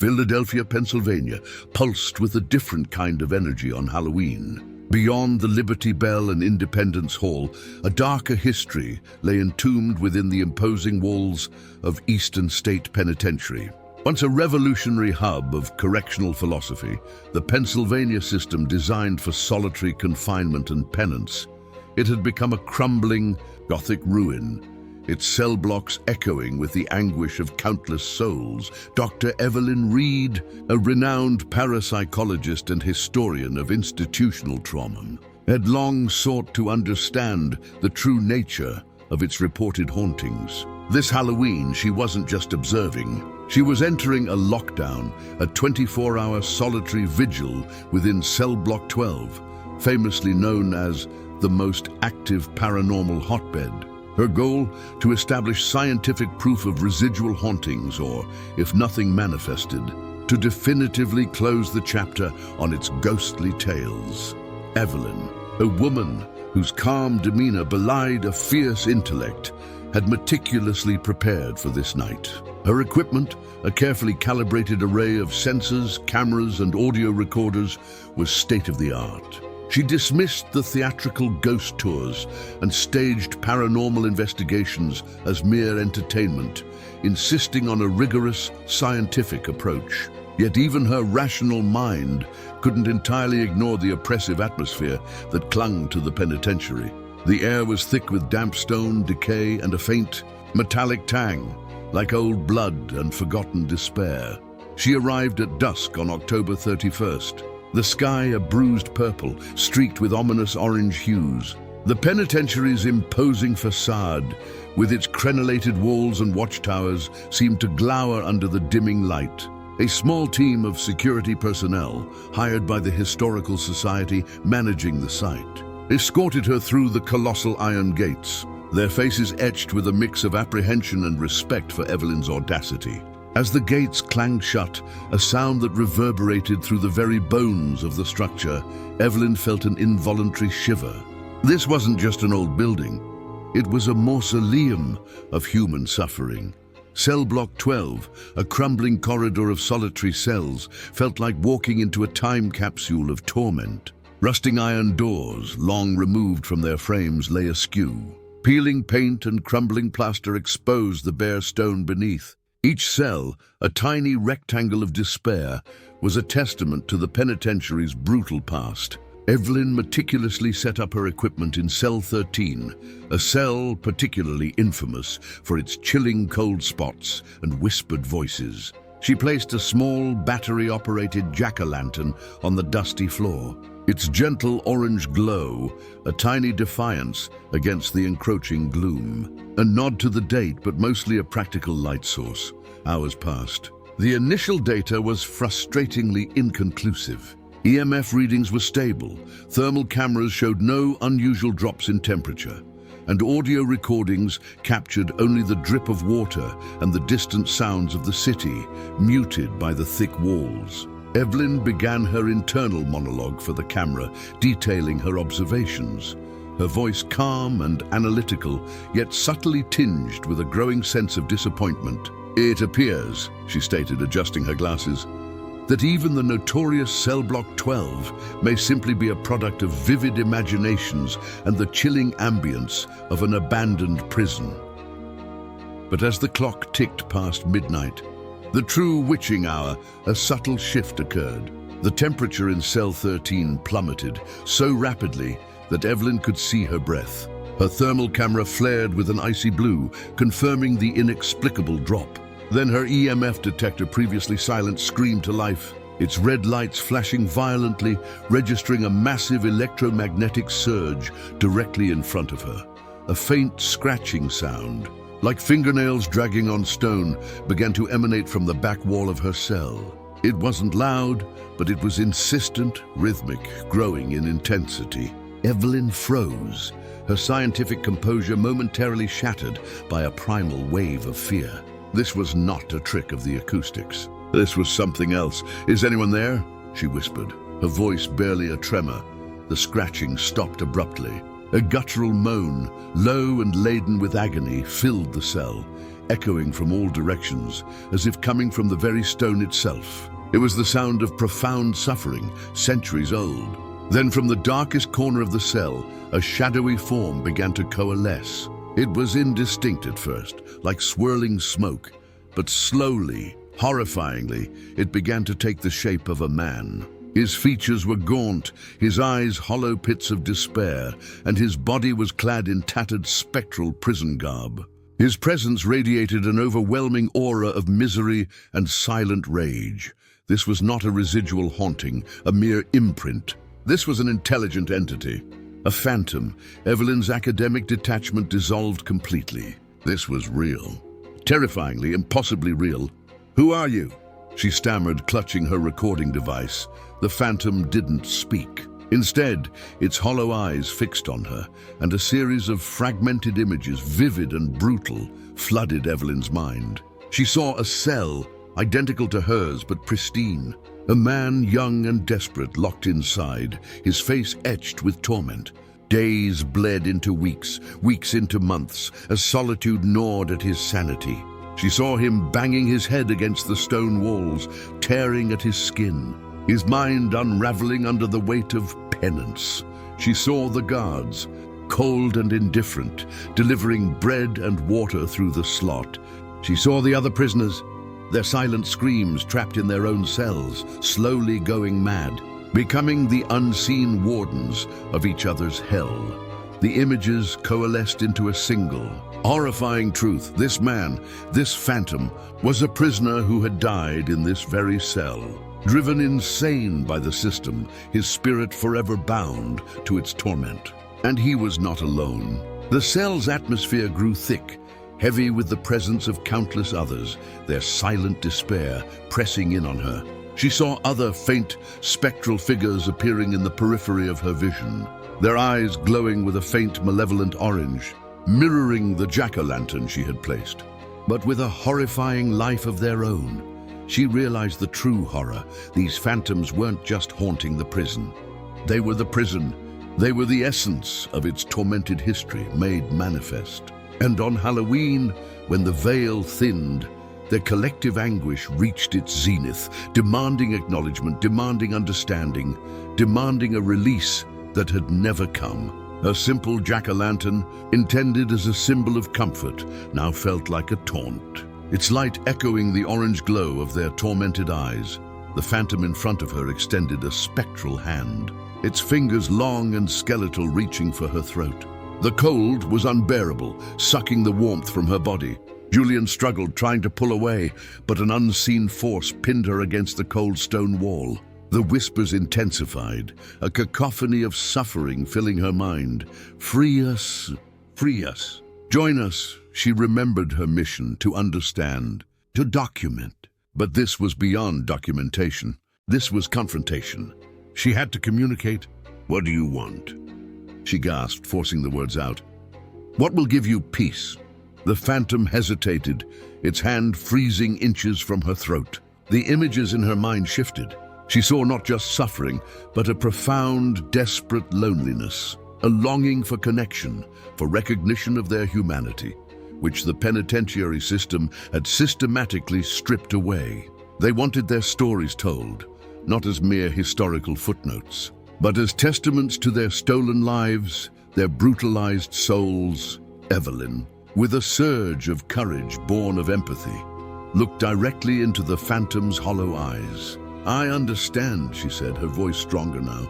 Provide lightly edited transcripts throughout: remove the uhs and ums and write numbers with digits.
Philadelphia, Pennsylvania, pulsed with a different kind of energy on Halloween. Beyond the Liberty Bell and Independence Hall, a darker history lay entombed within the imposing walls of Eastern State Penitentiary. Once a revolutionary hub of correctional philosophy, the Pennsylvania system designed for solitary confinement and penance, it had become a crumbling, Gothic ruin, its cell blocks echoing with the anguish of countless souls. Dr. Evelyn Reed, a renowned parapsychologist and historian of institutional trauma, had long sought to understand the true nature of its reported hauntings. This Halloween, she wasn't just observing. She was entering a lockdown, a 24-hour solitary vigil within Cellblock 12, famously known as the most active paranormal hotbed. Her goal, to establish scientific proof of residual hauntings, or, if nothing manifested, to definitively close the chapter on its ghostly tales. Evelyn, a woman whose calm demeanor belied a fierce intellect, had meticulously prepared for this night. Her equipment, a carefully calibrated array of sensors, cameras, and audio recorders, was state-of-the-art. She dismissed the theatrical ghost tours and staged paranormal investigations as mere entertainment, insisting on a rigorous scientific approach. Yet even her rational mind couldn't entirely ignore the oppressive atmosphere that clung to the penitentiary. The air was thick with damp stone, decay, and a faint, metallic tang, like old blood and forgotten despair. She arrived at dusk on October 31st. The sky a bruised purple, streaked with ominous orange hues. The penitentiary's imposing facade, with its crenellated walls and watchtowers, seemed to glower under the dimming light. A small team of security personnel, hired by the Historical Society managing the site, escorted her through the colossal iron gates, their faces etched with a mix of apprehension and respect for Evelyn's audacity. As the gates clanged shut, a sound that reverberated through the very bones of the structure, Evelyn felt an involuntary shiver. This wasn't just an old building. It was a mausoleum of human suffering. Cellblock 12, a crumbling corridor of solitary cells, felt like walking into a time capsule of torment. Rusting iron doors, long removed from their frames, lay askew. Peeling paint and crumbling plaster exposed the bare stone beneath. Each cell, a tiny rectangle of despair, was a testament to the penitentiary's brutal past. Evelyn meticulously set up her equipment in Cell 13, a cell particularly infamous for its chilling cold spots and whispered voices. She placed a small, battery-operated jack-o'-lantern on the dusty floor, its gentle orange glow a tiny defiance against the encroaching gloom. A nod to the date, but mostly a practical light source. Hours passed. The initial data was frustratingly inconclusive. EMF readings were stable, thermal cameras showed no unusual drops in temperature, and audio recordings captured only the drip of water and the distant sounds of the city, muted by the thick walls. Evelyn began her internal monologue for the camera, detailing her observations. Her voice calm and analytical, yet subtly tinged with a growing sense of disappointment. "It appears," she stated, adjusting her glasses, "that even the notorious Cellblock 12 may simply be a product of vivid imaginations and the chilling ambience of an abandoned prison." But as the clock ticked past midnight, the true witching hour, a subtle shift occurred. The temperature in Cell 13 plummeted so rapidly that Evelyn could see her breath. Her thermal camera flared with an icy blue, confirming the inexplicable drop. Then her EMF detector, previously silent, screamed to life, its red lights flashing violently, registering a massive electromagnetic surge directly in front of her. A faint scratching sound, like fingernails dragging on stone, began to emanate from the back wall of her cell. It wasn't loud, but it was insistent, rhythmic, growing in intensity. Evelyn froze, her scientific composure momentarily shattered by a primal wave of fear. This was not a trick of the acoustics. This was something else. "Is anyone there?" she whispered, her voice barely a tremor. The scratching stopped abruptly. A guttural moan, low and laden with agony, filled the cell, echoing from all directions, as if coming from the very stone itself. It was the sound of profound suffering, centuries old. Then from the darkest corner of the cell, a shadowy form began to coalesce. It was indistinct at first, like swirling smoke, but slowly, horrifyingly, it began to take the shape of a man. His features were gaunt, his eyes hollow pits of despair, and his body was clad in tattered spectral prison garb. His presence radiated an overwhelming aura of misery and silent rage. This was not a residual haunting, a mere imprint. This was an intelligent entity, a phantom. Evelyn's academic detachment dissolved completely. This was real. Terrifyingly, impossibly real. "Who are you?" she stammered, clutching her recording device. The phantom didn't speak. Instead, its hollow eyes fixed on her, and a series of fragmented images, vivid and brutal, flooded Evelyn's mind. She saw a cell, identical to hers but pristine. A man, young and desperate, locked inside, his face etched with torment. Days bled into weeks, weeks into months, as solitude gnawed at his sanity. She saw him banging his head against the stone walls, tearing at his skin, his mind unraveling under the weight of penance. She saw the guards, cold and indifferent, delivering bread and water through the slot. She saw the other prisoners, their silent screams trapped in their own cells, slowly going mad, becoming the unseen wardens of each other's hell. The images coalesced into a single, horrifying truth. This man, this phantom, was a prisoner who had died in this very cell. Driven insane by the system, his spirit forever bound to its torment. And he was not alone. The cell's atmosphere grew thick, heavy with the presence of countless others, their silent despair pressing in on her. She saw other faint, spectral figures appearing in the periphery of her vision, their eyes glowing with a faint, malevolent orange, mirroring the jack-o'-lantern she had placed. But with a horrifying life of their own, she realized the true horror. These phantoms weren't just haunting the prison. They were the prison. They were the essence of its tormented history made manifest. And on Halloween, when the veil thinned, their collective anguish reached its zenith, demanding acknowledgement, demanding understanding, demanding a release that had never come. A simple jack-o'-lantern, intended as a symbol of comfort, now felt like a taunt. Its light echoing the orange glow of their tormented eyes. The phantom in front of her extended a spectral hand, its fingers long and skeletal, reaching for her throat. The cold was unbearable, sucking the warmth from her body. Julian struggled, trying to pull away, but an unseen force pinned her against the cold stone wall. The whispers intensified, a cacophony of suffering filling her mind. "Free us, free us. Join us." She remembered her mission: to understand, to document. But this was beyond documentation. This was confrontation. She had to communicate. "What do you want?" she gasped, forcing the words out. "What will give you peace?" The phantom hesitated, its hand freezing inches from her throat. The images in her mind shifted. She saw not just suffering, but a profound, desperate loneliness, a longing for connection, for recognition of their humanity, which the penitentiary system had systematically stripped away. They wanted their stories told, not as mere historical footnotes, but as testaments to their stolen lives, their brutalized souls. Evelyn, with a surge of courage born of empathy, looked directly into the phantom's hollow eyes. "I understand," she said, her voice stronger now.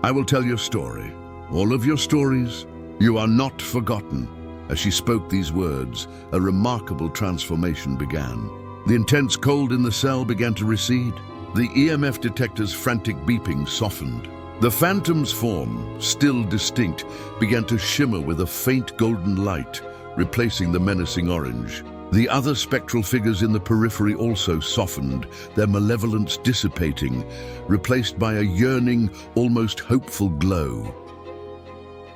"I will tell your story, all of your stories. You are not forgotten." As she spoke these words, a remarkable transformation began. The intense cold in the cell began to recede. The EMF detector's frantic beeping softened. The phantom's form, still distinct, began to shimmer with a faint golden light, replacing the menacing orange. The other spectral figures in the periphery also softened, their malevolence dissipating, replaced by a yearning, almost hopeful glow.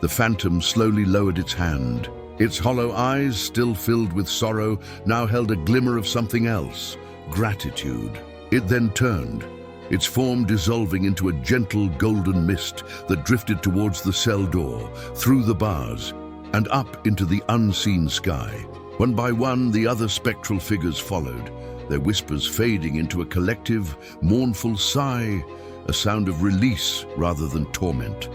The phantom slowly lowered its hand. Its hollow eyes, still filled with sorrow, now held a glimmer of something else: gratitude. It then turned, its form dissolving into a gentle golden mist that drifted towards the cell door, through the bars, and up into the unseen sky. One by one, the other spectral figures followed, their whispers fading into a collective, mournful sigh, a sound of release rather than torment.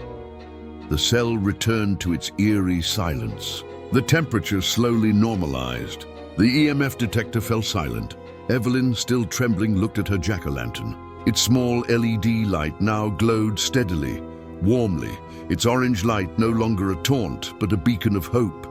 The cell returned to its eerie silence. The temperature slowly normalized. The EMF detector fell silent. Evelyn, still trembling, looked at her jack-o'-lantern. Its small LED light now glowed steadily, warmly, its orange light no longer a taunt, but a beacon of hope.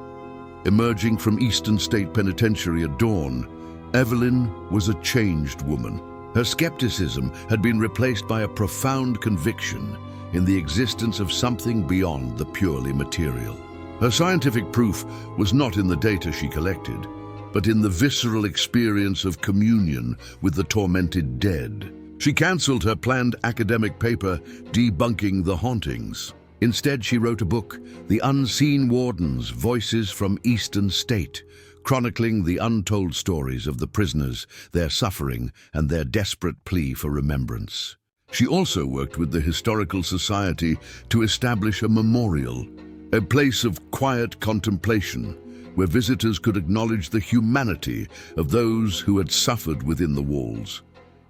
Emerging from Eastern State Penitentiary at dawn, Evelyn was a changed woman. Her skepticism had been replaced by a profound conviction in the existence of something beyond the purely material. Her scientific proof was not in the data she collected, but in the visceral experience of communion with the tormented dead. She cancelled her planned academic paper, Debunking the Hauntings. Instead, she wrote a book, The Unseen Wardens, Voices from Eastern State, chronicling the untold stories of the prisoners, their suffering, and their desperate plea for remembrance. She also worked with the Historical Society to establish a memorial, a place of quiet contemplation, where visitors could acknowledge the humanity of those who had suffered within the walls,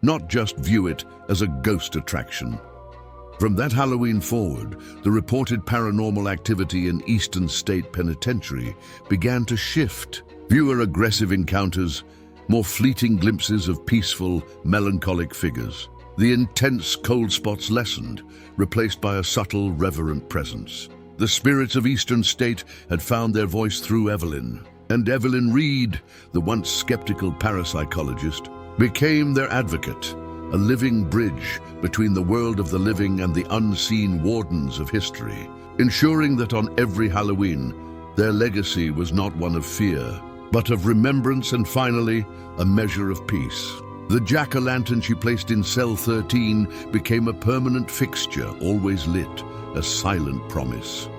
not just view it as a ghost attraction. From that Halloween forward, the reported paranormal activity in Eastern State Penitentiary began to shift. Fewer aggressive encounters, more fleeting glimpses of peaceful, melancholic figures. The intense cold spots lessened, replaced by a subtle, reverent presence. The spirits of Eastern State had found their voice through Evelyn, and Evelyn Reed, the once skeptical parapsychologist, became their advocate, a living bridge between the world of the living and the unseen wardens of history, ensuring that on every Halloween, their legacy was not one of fear, but of remembrance and finally, a measure of peace. The jack-o'-lantern she placed in cell 13 became a permanent fixture, always lit, a silent promise.